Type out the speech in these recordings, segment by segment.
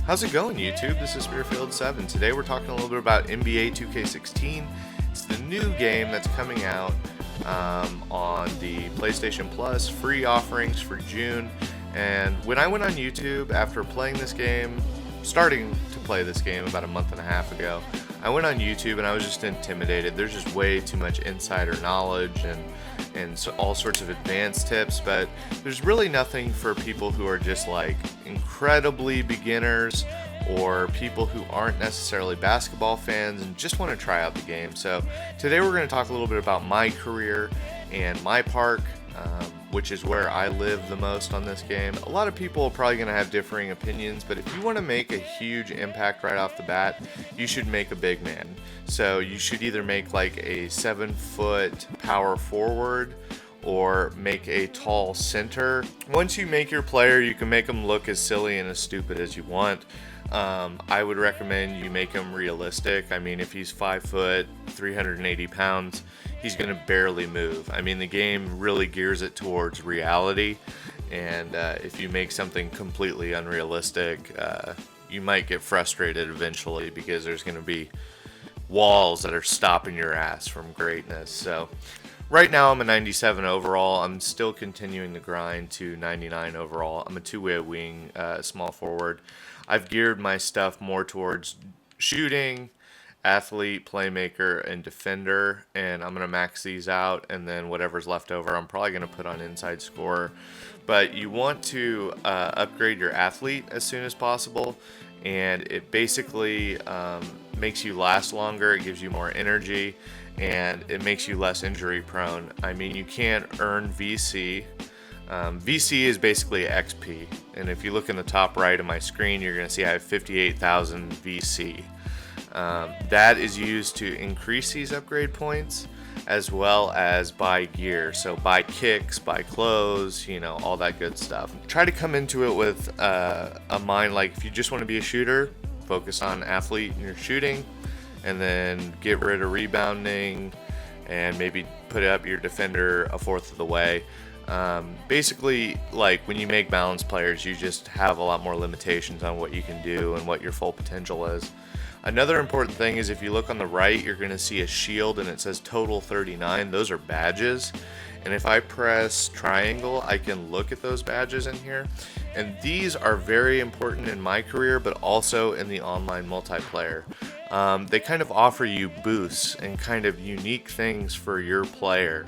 How's it going, YouTube? This is Spearfield7. Today we're talking a little bit about NBA2K16. It's the new game that's coming out on the PlayStation Plus, free offerings for June. And when I went on YouTube after playing this game, starting to play this game about a month and a half ago, I went on YouTube and I was just intimidated. There's just way too much insider knowledge and so all sorts of advanced tips, but there's really nothing for people who are just like incredibly beginners or people who aren't necessarily basketball fans and just want to try out the game. So today we're going to talk a little bit about MyCareer and MyPark, which is where I live the most on this game. A lot of people are probably going to have differing opinions, but if you want to make a huge impact right off the bat, you should make a big man. So you should either make like a 7-foot power forward or make a tall center. Once you make your player, you can make them look as silly and as stupid as you want. I would recommend you make him realistic. I mean, if he's 5 foot, 380 pounds, he's going to barely move. I mean, the game really gears it towards reality, and if you make something completely unrealistic, you might get frustrated eventually because there's going to be walls that are stopping your ass from greatness. So right now I'm a 97 overall. I'm still continuing to grind to 99 overall. I'm a two-way wing, small forward. I've geared my stuff more towards shooting, athlete, playmaker, and defender, and I'm going to max these out, and then whatever's left over I'm probably going to put on inside scorer. But you want to upgrade your athlete as soon as possible, and it basically makes you last longer, it gives you more energy, and it makes you less injury prone. I mean, you can't earn VC. VC is basically XP, and if you look in the top right of my screen, you're going to see I have 58,000 VC. That is used to increase these upgrade points as well as buy gear. So buy kicks, buy clothes, you know, all that good stuff. Try to come into it with a mind like if you just want to be a shooter, focus on athlete and your shooting, and then get rid of rebounding and maybe put up your defender a fourth of the way. Basically, like when you make balanced players, you just have a lot more limitations on what you can do and what your full potential is. Another important thing is if you look on the right, you're going to see a shield and it says total 39. Those are badges. And if I press triangle, I can look at those badges in here. And these are very important in MyCareer, but also in the online multiplayer. They kind of offer you boosts and kind of unique things for your player.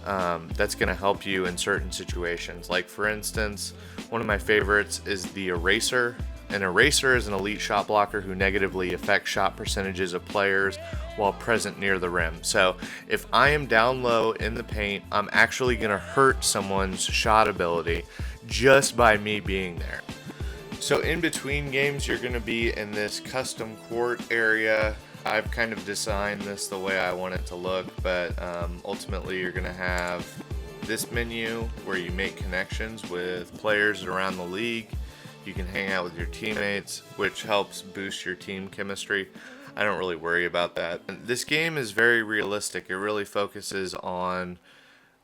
That's going to help you in certain situations. Like for instance, one of my favorites is the eraser. An eraser is an elite shot blocker who negatively affects shot percentages of players while present near the rim. So if I am down low in the paint, I'm actually going to hurt someone's shot ability just by me being there. So in between games, you're going to be in this custom court area. I've kind of designed this the way I want it to look, but ultimately you're going to have this menu where you make connections with players around the league. You can hang out with your teammates, which helps boost your team chemistry. I don't really worry about that. This game is very realistic. It really focuses on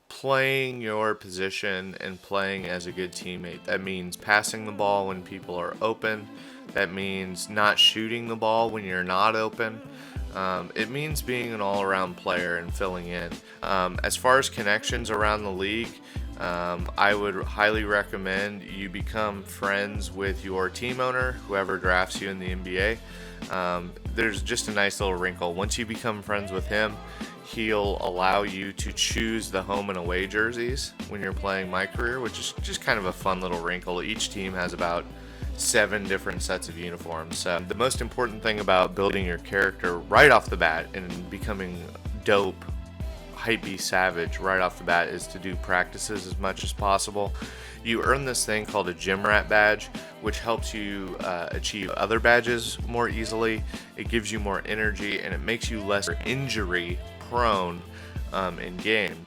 playing your position and playing as a good teammate. That means passing the ball when people are open. That means not shooting the ball when you're not open. It means being an all-around player and filling in. As far as connections around the league, I would highly recommend you become friends with your team owner, whoever drafts you in the NBA. There's just a nice little wrinkle. Once you become friends with him, he'll allow you to choose the home and away jerseys when you're playing MyCareer, which is just kind of a fun little wrinkle. Each team has about 7 different sets of uniforms. So the most important thing about building your character right off the bat and becoming dope, hypey savage right off the bat is to do practices as much as possible. You earn this thing called a gym rat badge, which helps you achieve other badges more easily. It gives you more energy and it makes you less injury prone in game.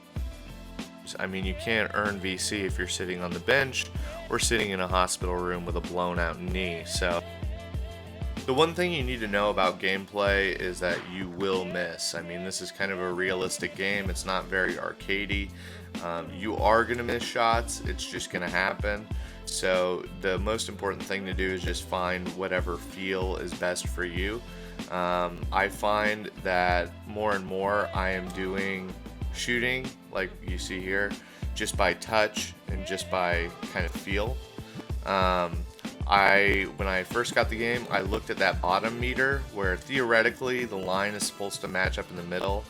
I mean, you can't earn VC if you're sitting on the bench or sitting in a hospital room with a blown out knee. So The one thing you need to know about gameplay is that you will miss. I mean, this is kind of a realistic game. It's not very arcadey. You are going to miss shots. It's just going to happen. So the most important thing to do is just find whatever feel is best for you. I find that more and more I am doing shooting, like you see here, just by touch and just by kind of feel. When I first got the game, I looked at that bottom meter where theoretically the line is supposed to match up in the middle.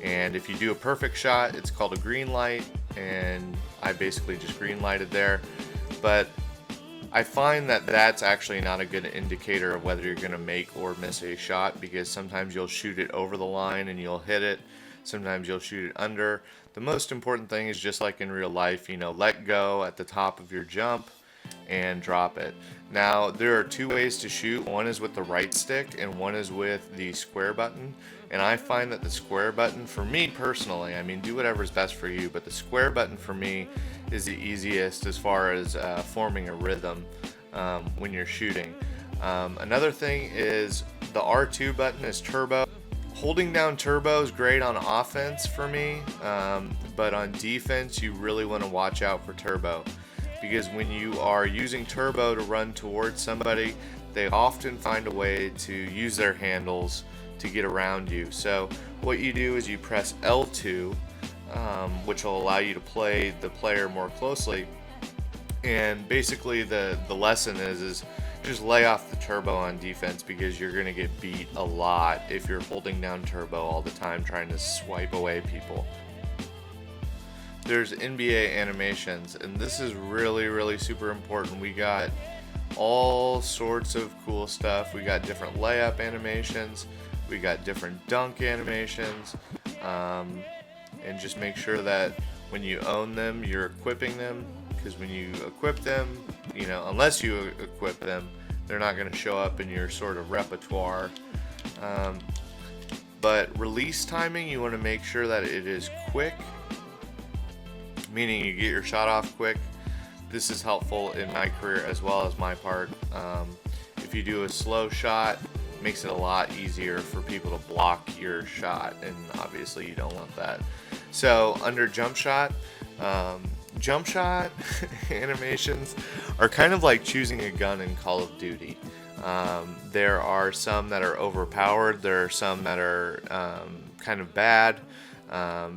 And if you do a perfect shot, it's called a green light, and I basically just green lighted there. But I find that that's actually not a good indicator of whether you're going to make or miss a shot, because sometimes you'll shoot it over the line and you'll hit it. Sometimes you'll shoot it under. The most important thing is, just like in real life, let go at the top of your jump and drop it. Now, there are two ways to shoot. One is with the right stick and one is with the square button. And I find that the square button, for me personally, I mean, do whatever's best for you, but the square button for me is the easiest as far as forming a rhythm when you're shooting. Another thing is the R2 button is turbo. Holding down turbo is great on offense for me, but on defense you really want to watch out for turbo, because when you are using turbo to run towards somebody, they often find a way to use their handles to get around you. So what you do is you press L2, which will allow you to play the player more closely, and basically the lesson is just lay off the turbo on defense, because you're going to get beat a lot if you're holding down turbo all the time trying to swipe away people. There's NBA animations, and this is really super important. We got all sorts of cool stuff. We got different layup animations, we got different dunk animations, and just make sure that when you own them, you're equipping them, because when you equip them, unless you equip them, they're not going to show up in your sort of repertoire. But release timing, you want to make sure that it is quick, meaning you get your shot off quick. This is helpful in MyCareer as well as MyPark. If you do a slow shot, it makes it a lot easier for people to block your shot, and obviously you don't want that. So under jump shot animations are kind of like choosing a gun in Call of Duty. There are some that are overpowered, there are some that are kind of bad.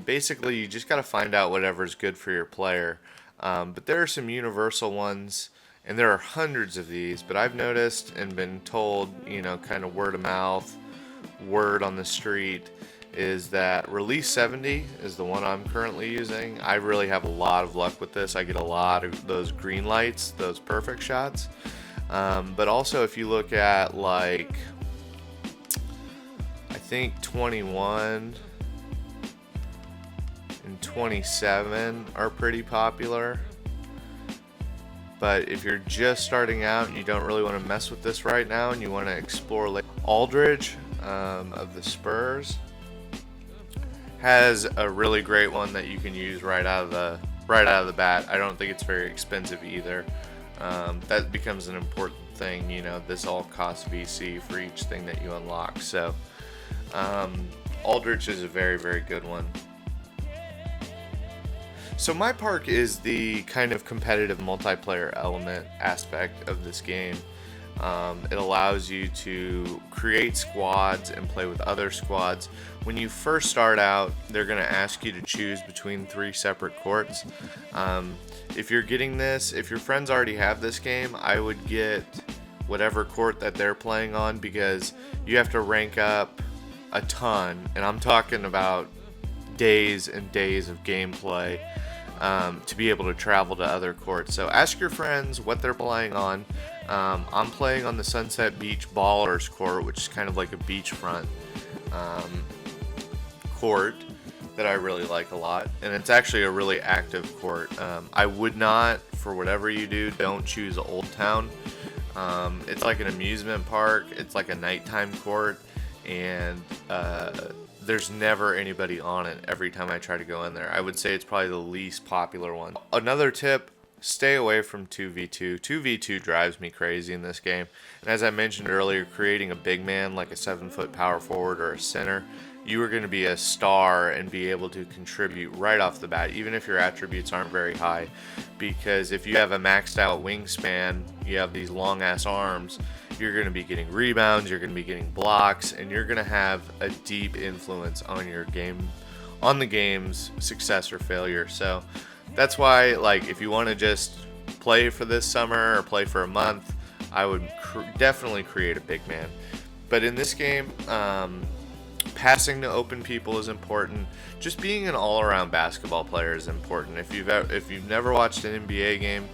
Basically, you just got to find out whatever's good for your player. But there are some universal ones, and there are hundreds of these, but I've noticed and been told, kind of word of mouth, word on the street, is that release 70 is the one I'm currently using. I really have a lot of luck with this. I get a lot of those green lights, those perfect shots. But also, if you look at, I think 21 and 27 are pretty popular. But if you're just starting out and you don't really want to mess with this right now and you want to explore, Aldridge of the Spurs has a really great one that you can use right out of the bat. I don't think it's very expensive either. That becomes an important thing. This all costs VC for each thing that you unlock. So Aldridge is a very good one. So MyPark is the kind of competitive multiplayer element aspect of this game. It allows you to create squads and play with other squads. When you first start out, they're going to ask you to choose between 3 separate courts. If you're getting this, if your friends already have this game, I would get whatever court that they're playing on, because you have to rank up a ton, and I'm talking about days and days of gameplay to be able to travel to other courts. So ask your friends what they're playing on. I'm playing on the Sunset Beach Ballers court, which is kind of like a beachfront court that I really like a lot, and it's actually a really active court. I would not, for whatever you do, don't choose Old Town. It's like an amusement park. It's like a nighttime court, and there's never anybody on it every time I try to go in there. I would say it's probably the least popular one. Another tip, stay away from 2v2. 2v2 drives me crazy in this game. And as I mentioned earlier, creating a big man like a 7-foot power forward or a center, you are going to be a star and be able to contribute right off the bat, even if your attributes aren't very high. Because if you have a maxed out wingspan, you have these long ass arms, you're going to be getting rebounds, you're going to be getting blocks, and you're going to have a deep influence on your game, on the game's success or failure. So that's why, like, if you want to just play for this summer or play for a month, I would definitely create a big man. But in this game, passing to open people is important. Just being an all-around basketball player is important. If you've never watched an NBA game,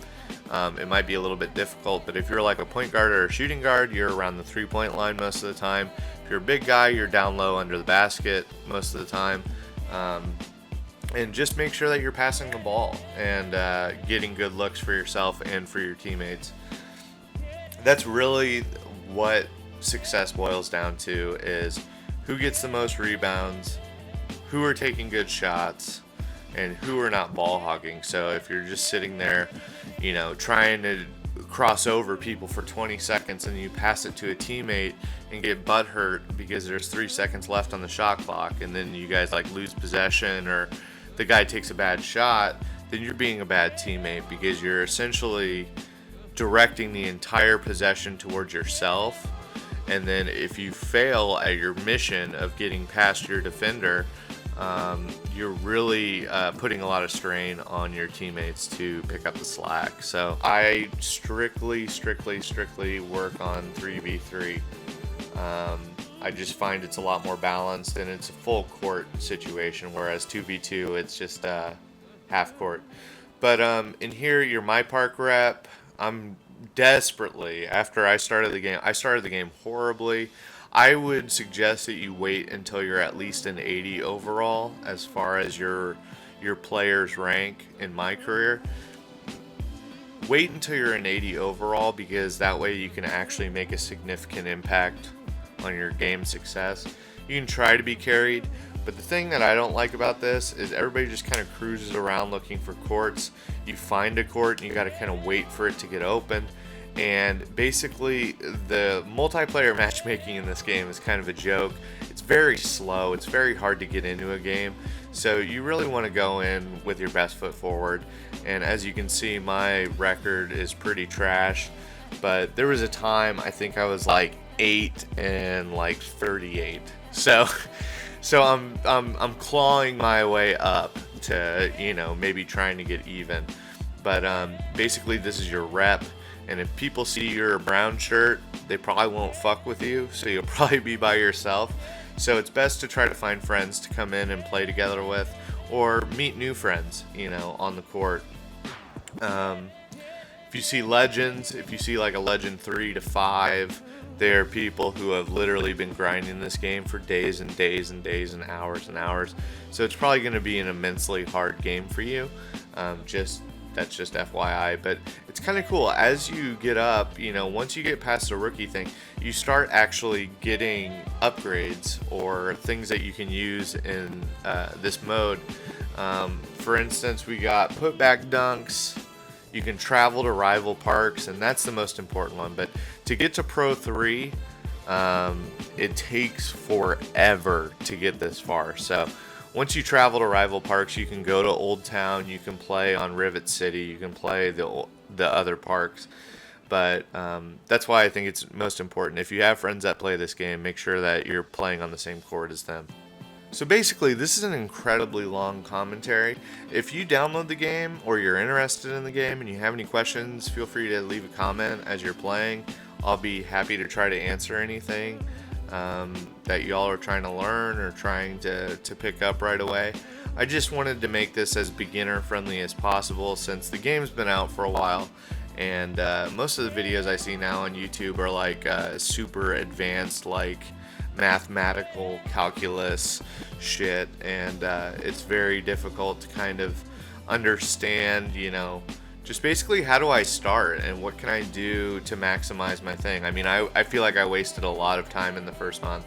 it might be a little bit difficult. But if you're like a point guard or a shooting guard, you're around the three-point line most of the time. If you're a big guy, you're down low under the basket most of the time. And just make sure that you're passing the ball and getting good looks for yourself and for your teammates. That's really what success boils down to, is who gets the most rebounds, who are taking good shots, and who are not ball hogging. So if you're just sitting there, trying to cross over people for 20 seconds and you pass it to a teammate and get butt hurt because there's 3 seconds left on the shot clock, and then you guys lose possession, or the guy takes a bad shot, then you're being a bad teammate because you're essentially directing the entire possession towards yourself. And then if you fail at your mission of getting past your defender, you're really putting a lot of strain on your teammates to pick up the slack. So I strictly work on 3v3. I just find it's a lot more balanced and it's a full court situation, whereas 2v2 it's just half court. But in here, your MyPark rep, I'm desperately, after I started the game horribly. I would suggest that you wait until you're at least an 80 overall as far as your player's rank in MyCareer. Wait until you're an 80 overall, because that way you can actually make a significant impact on your game success. You can try to be carried, but the thing that I don't like about this is everybody just kind of cruises around looking for courts. You find a court and you got to kind of wait for it to get open. And basically, the multiplayer matchmaking in this game is kind of a joke. It's very slow. It's very hard to get into a game. So you really want to go in with your best foot forward. And as you can see, my record is pretty trash. But there was a time I think I was 8 and 38. So I'm clawing my way up to maybe trying to get even. But basically, this is your rep. And if people see you're a brown shirt, they probably won't fuck with you, so you'll probably be by yourself. So it's best to try to find friends to come in and play together with, or meet new friends, on the court. If you see legends, if you see a legend 3 to 5, they're people who have literally been grinding this game for days and days and days and hours and hours. So it's probably going to be an immensely hard game for you. That's just FYI, but it's kind of cool. As you get up, once you get past the rookie thing, you start actually getting upgrades or things that you can use in this mode. For instance, we got putback dunks. You can travel to rival parks, and that's the most important one. But to get to Pro 3, it takes forever to get this far. So once you travel to rival parks, you can go to Old Town, you can play on Rivet City, you can play the other parks. But that's why I think it's most important. If you have friends that play this game, make sure that you're playing on the same court as them. So basically, this is an incredibly long commentary. If you download the game or you're interested in the game and you have any questions, feel free to leave a comment as you're playing. I'll be happy to try to answer anything that y'all are trying to learn or trying to pick up right away. I just wanted to make this as beginner friendly as possible, since the game's been out for a while, and most of the videos I see now on YouTube are super advanced, mathematical calculus shit, and it's very difficult to kind of understand, just basically how do I start and what can I do to maximize my thing. I mean, I feel like I wasted a lot of time in the first month.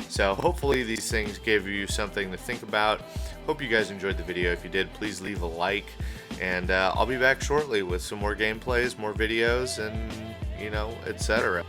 So hopefully these things gave you something to think about. Hope you guys enjoyed the video. If you did, please leave a like, and I'll be back shortly with some more gameplays, more videos, and etc.